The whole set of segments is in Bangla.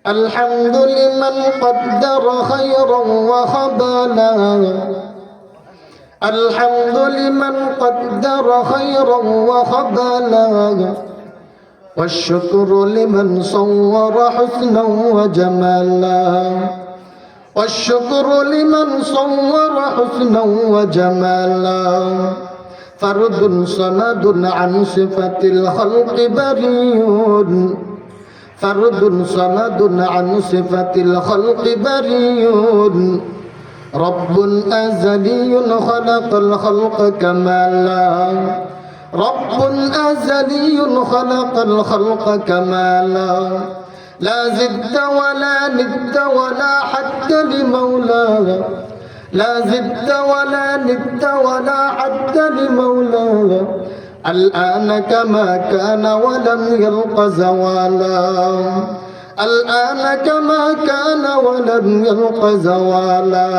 الحمد لمن قدر خيرا وخبلا الحمد لمن قدر خيرا وخبلا والشكر لمن صور حسنا وجمالا والشكر لمن صور حسنا وجمالا فرد صمد عن صفة الخلق بريء فرد صمد عن صفة الخلق بريء رب أزلي خلق الخلق كمالا رب أزلي خلق الخلق كمالا لا زد ولا ند ولا حد لمولاه لا زد ولا ند ولا حد لمولاه الآن كما كان ولم يلق زوالا الآن كما كان ولم يلق زوالا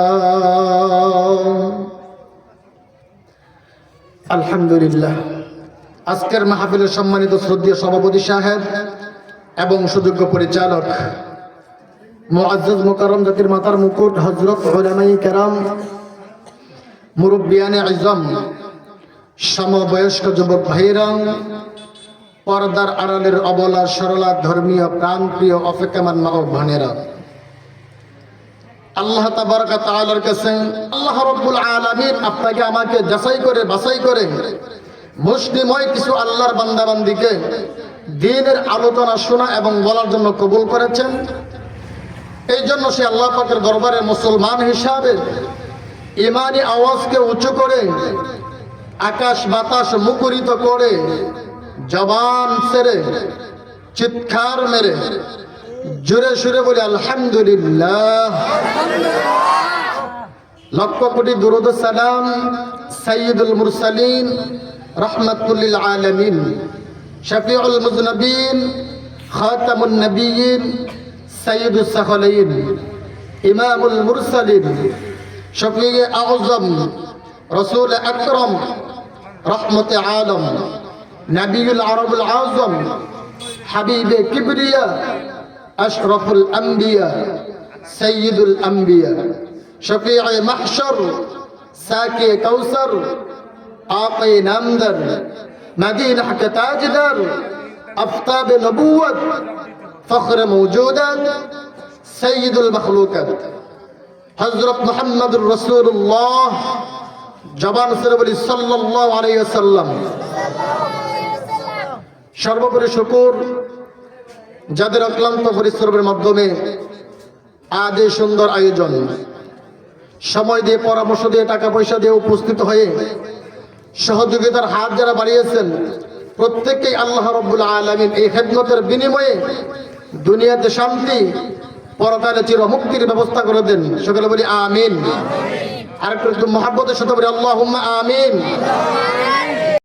الحمد لله আজকের মাহফিলের সম্মানিত শ্রদ্ধেয় সভাপতি সাহেব এবং সুযোগ্য পরিচালক মুআজ্জাজ মুকাররম জাতির মাতার মুকুট হযরত উলামায়ে কেরাম মুরব্বিয়ানে আযম সমবয়স্ক যুবক ভাইরা পর্দার আড়ালের অবলা সরলা ধর্মীয় প্রাণপ্রিয় অপেক্ষমান মা ও বোনেরা আল্লাহ তাবারক ওয়া তাআলার কাছে আল্লাহ রাব্বুল আলামিন আপনাকে আমাকে যাচাই করে বাছাই করে মুসলিময় কিছু আল্লাহর বান্দা বান্দীকে দ্বীনের আলোচনা শোনা এবং বলার জন্য কবুল করেছেন। এই জন্য সে আল্লাহ পাকের দরবারে মুসলমান হিসাবে ঈমানি আওয়াজকে উঁচু করে আকাশ বাতাস মুখরিত করে জবান ছেড়ে চিৎকার মেরে জোরে সুরে বলে আলহামদুলিল্লাহ। লক্ষ কোটি দুরূদ সালাম সাইয়্যিদুল মুরসালিন রাহমাতুল লিল আলামিন শফিউল মুযনিবিন খাতামুন নবিয়্যিন সাইয়্যিদুস সাখলাইন ইমামুল মুরসালিন শফিয়ে আযম রাসূল আকরাম রহমতে আলম নবিউল আরবুল আযম হাবিবে কিবরিয়া আশরাফুল আম্বিয়া সাইয়্যিদুল আম্বিয়া শফিয়ে মাহশর সাকি কাউসার আকে নামদার মদিনা কে তাজদার আফতাব নবুয়ত ফখর মওজুদাত সাইয়্যিদুল মখলুকাত হযরত মুহাম্মদুর রাসূলুল্লাহ জবান ছেড়ে বলি সাল্লাল্লাহু আলাইহি ওয়াসাল্লাম। সর্বোপরি শুকর যাদের অক্লান্ত পরিশ্রমের মাধ্যমে আজ এই সুন্দর আয়োজন সময় দিয়ে পরামর্শ দিয়ে টাকা পয়সা দিয়ে উপস্থিত হয়ে সহযোগিতার হাত যারা বাড়িয়েছেন প্রত্যেককেই আল্লাহ রাব্বুল আলামিন এই খেদমতের বিনিময়ে দুনিয়াতে শান্তি পরকালে চির মুক্তির ব্যবস্থা করে দেন। সকলে বলি আমিন। আর একটু মহব্বতের সাথে বলি আল্লাহুম্মা আমিন।